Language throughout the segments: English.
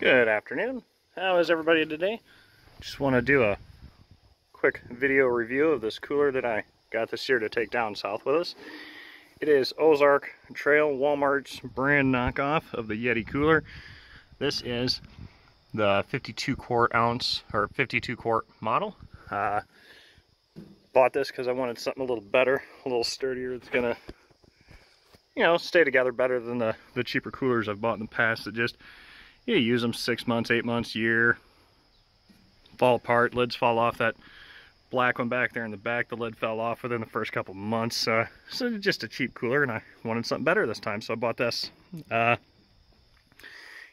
Good afternoon. How is everybody today? Just want to do a quick video review of this cooler that I got this year to take down south with us. It is Ozark Trail, Walmart's brand knockoff of the Yeti cooler. This is the 52 quart ounce or 52 quart model. Bought this because I wanted something a little better, a little sturdier. It's gonna, stay together better than the cheaper coolers I've bought in the past that just, you use them 6 months, 8 months, year, fall apart, lids fall off. That black one back there in the back, the lid fell off within the first couple months. So just a cheap cooler, and I wanted something better this time, so I bought this. Can't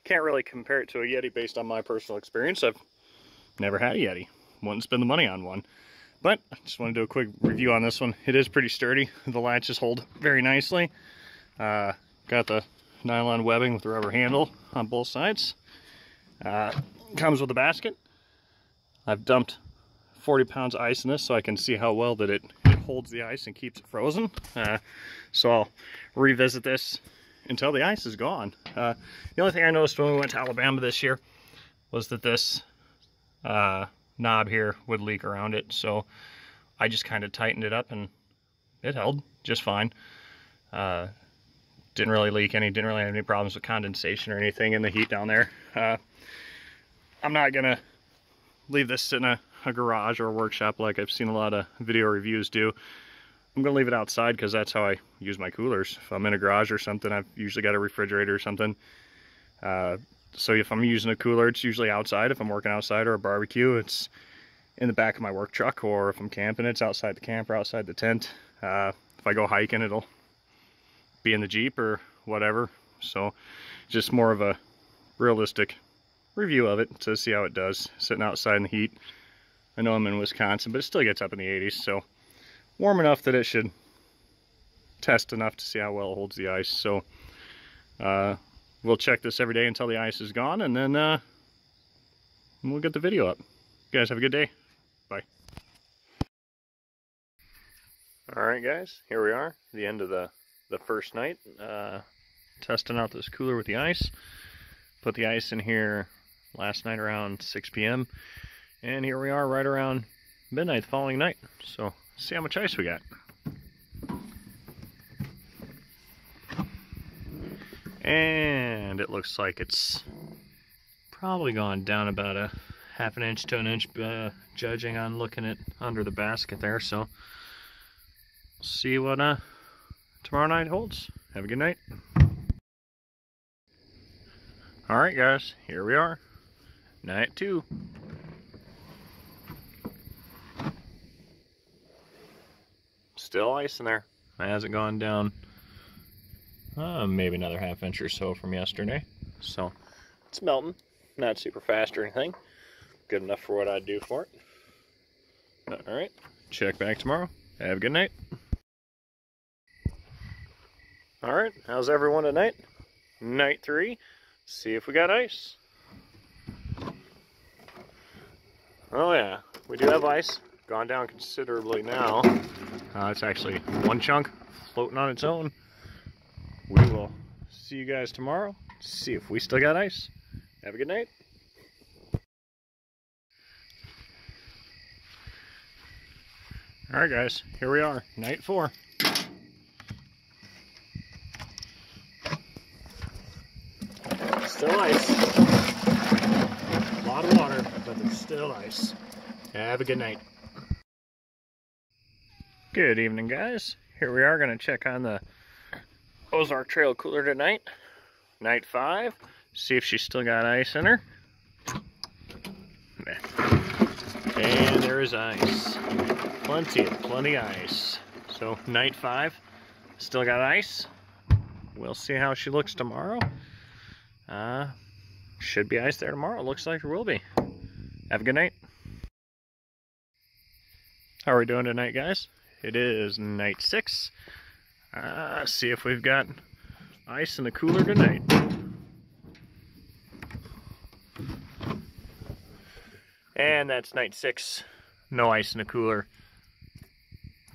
really compare it to a Yeti based on my personal experience. I've never had a Yeti. Wouldn't spend the money on one. But I just want to do a quick review on this one. It is pretty sturdy. The latches hold very nicely. Got the nylon webbing with the rubber handle on both sides. Comes with a basket. I've dumped 40 pounds of ice in this so I can see how well that it holds the ice and keeps it frozen. So I'll revisit this until the ice is gone. The only thing I noticed when we went to Alabama this year was that this knob here would leak around it, so I just kind of tightened it up and it held just fine. Didn't really leak any, didn't really have any problems with condensation or anything in the heat down there. I'm not gonna leave this in a garage or a workshop like I've seen a lot of video reviews do. I'm gonna leave it outside because that's how I use my coolers. If I'm in a garage or something, I've usually got a refrigerator or something. So if I'm using a cooler, it's usually outside. If I'm working outside or a barbecue, it's in the back of my work truck, or if I'm camping, it's outside the camper, outside the tent. If I go hiking, it'll be in the Jeep or whatever. So just more of a realistic review of it to see how it does sitting outside in the heat. I know I'm in Wisconsin, but it still gets up in the 80s, so warm enough that it should test enough to see how well it holds the ice. So we'll check this every day until the ice is gone, and then we'll get the video up. You guys have a good day. Bye. Alright guys, here we are, the end of the first night, testing out this cooler with the ice. Put the ice in here last night around 6 p.m. and here we are right around midnight the following night. So see how much ice we got. And it looks like it's probably gone down about a half an inch to an inch, judging on looking at under the basket there. So see what tomorrow night holds. Have a good night. Alright guys, here we are. Night 2. Still ice in there. It hasn't gone down maybe another half inch or so from yesterday. So it's melting. Not super fast or anything. Good enough for what I'd do for it. Alright, check back tomorrow. Have a good night. Alright, how's everyone tonight? Night 3. See if we got ice. Oh yeah, we do have ice. Gone down considerably now. It's actually one chunk floating on its own. We will see you guys tomorrow. See if we still got ice. Have a good night. Alright guys, here we are, night 4. Still ice. A lot of water, but it's still ice. Have a good night. Good evening guys. Here we are going to check on the Ozark Trail cooler tonight. Night 5. See if she's still got ice in her. And there is ice. Plenty ice. So night 5. Still got ice. We'll see how she looks tomorrow. Should be ice there tomorrow. Looks like there will be. Have a good night. How are we doing tonight, guys? It is night 6. See if we've got ice in the cooler tonight. And that's night 6. No ice in the cooler.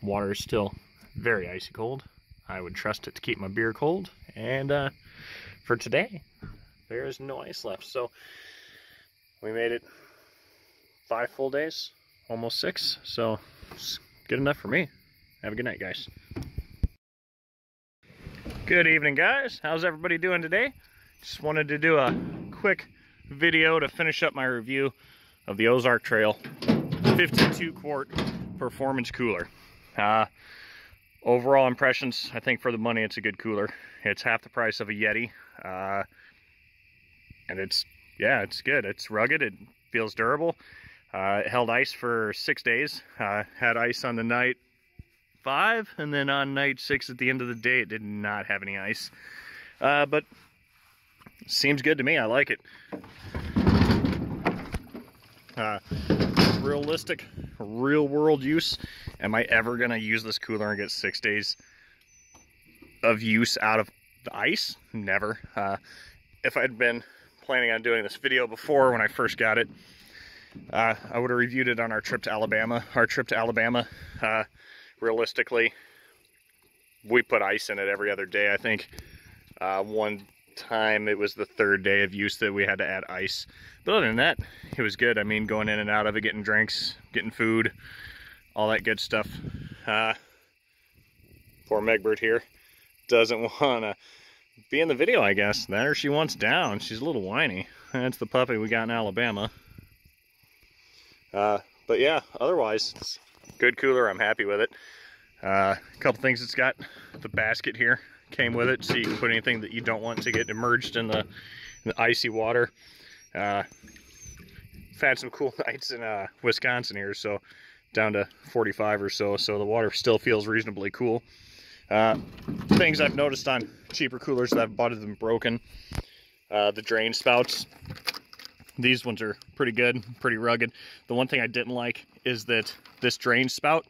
Water is still very icy cold. I would trust it to keep my beer cold. And for today, there is no ice left. So We made it 5 full days, almost 6, so it's good enough for me. Have a good night, guys. Good evening, guys. How's everybody doing today? Just wanted to do a quick video to finish up my review of the Ozark Trail 52 quart performance cooler. Overall impressions, I think for the money it's a good cooler. It's half the price of a Yeti, and it's good. It's rugged, it feels durable. It held ice for 6 days. Had ice on the night 5, and then on night 6 at the end of the day it did not have any ice. But seems good to me. I like it. Realistic, real world use. Am I ever gonna use this cooler and get 6 days of use out of the ice? Never. If I'd been planning on doing this video before when I first got it, I would have reviewed it on our trip to Alabama. Our trip to Alabama, realistically, we put ice in it every other day. I think one time it was the 3rd day of use that we had to add ice. But other than that, it was good. I mean, going in and out of it, getting drinks, getting food, all that good stuff. Poor Megbert here doesn't want to be in the video, I guess. That or she wants down. She's a little whiny. That's the puppy we got in Alabama. But yeah, otherwise, it's a good cooler. I'm happy with it. A couple things it's got. The basket here came with it, so you can put anything that you don't want to get immersed in the icy water. We've had some cool nights in Wisconsin here, so down to 45 or so, so the water still feels reasonably cool. Things I've noticed on cheaper coolers that I've bought have been broken. The drain spouts. These ones are pretty good, pretty rugged. The one thing I didn't like is that this drain spout,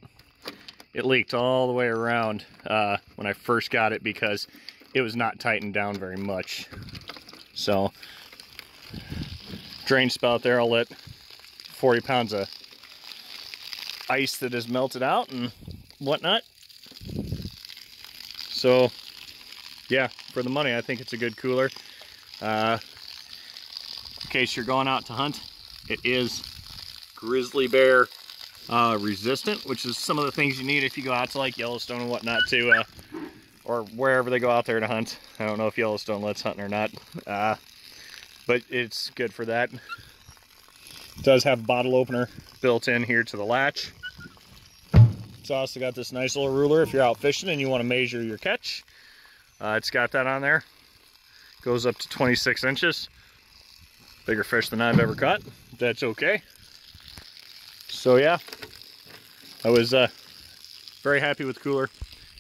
it leaked all the way around when I first got it because it was not tightened down very much. So, drain spout there, I'll let 40 pounds of ice that has melted out and whatnot. So, yeah, for the money, I think it's a good cooler. In case you're going out to hunt, it is grizzly bear resistant, which is some of the things you need if you go out to like Yellowstone and whatnot to, or wherever they go out there to hunt. I don't know if Yellowstone lets hunting or not, but it's good for that. It does have a bottle opener built in here to the latch. It's also got this nice little ruler if you're out fishing and you want to measure your catch. It's got that on there. Goes up to 26 inches. Bigger fish than I've ever caught. That's okay. So yeah, I was very happy with the cooler.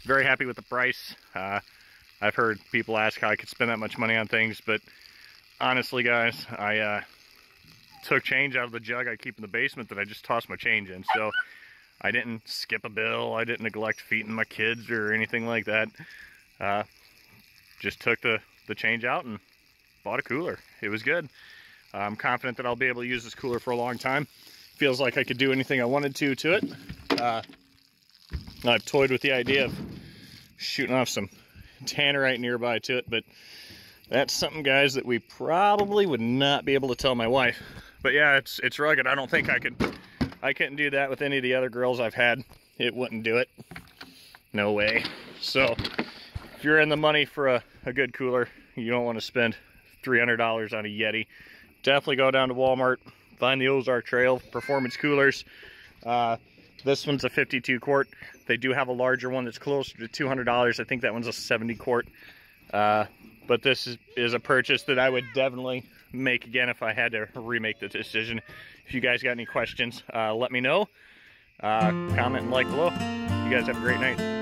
Very happy with the price. I've heard people ask how I could spend that much money on things, but honestly, guys, I took change out of the jug I keep in the basement that I just tossed my change in. So I didn't skip a bill. I didn't neglect feeding my kids or anything like that. Just took the change out and bought a cooler. It was good. I'm confident that I'll be able to use this cooler for a long time. Feels like I could do anything I wanted to it. I've toyed with the idea of shooting off some tannerite nearby to it, but that's something, guys, that we probably would not be able to tell my wife. But yeah, it's rugged. I don't think I couldn't do that with any of the other girls I've had. It wouldn't do it. No way. So if you're in the money for a good cooler, you don't want to spend $300 on a Yeti, definitely go down to Walmart, find the Ozark Trail performance coolers. This one's a 52 quart. They do have a larger one that's closer to $200. I think that one's a 70 quart. But this is a purchase that I would definitely make again if I had to remake the decision. If you guys got any questions, let me know. Comment and like below. You guys have a great night.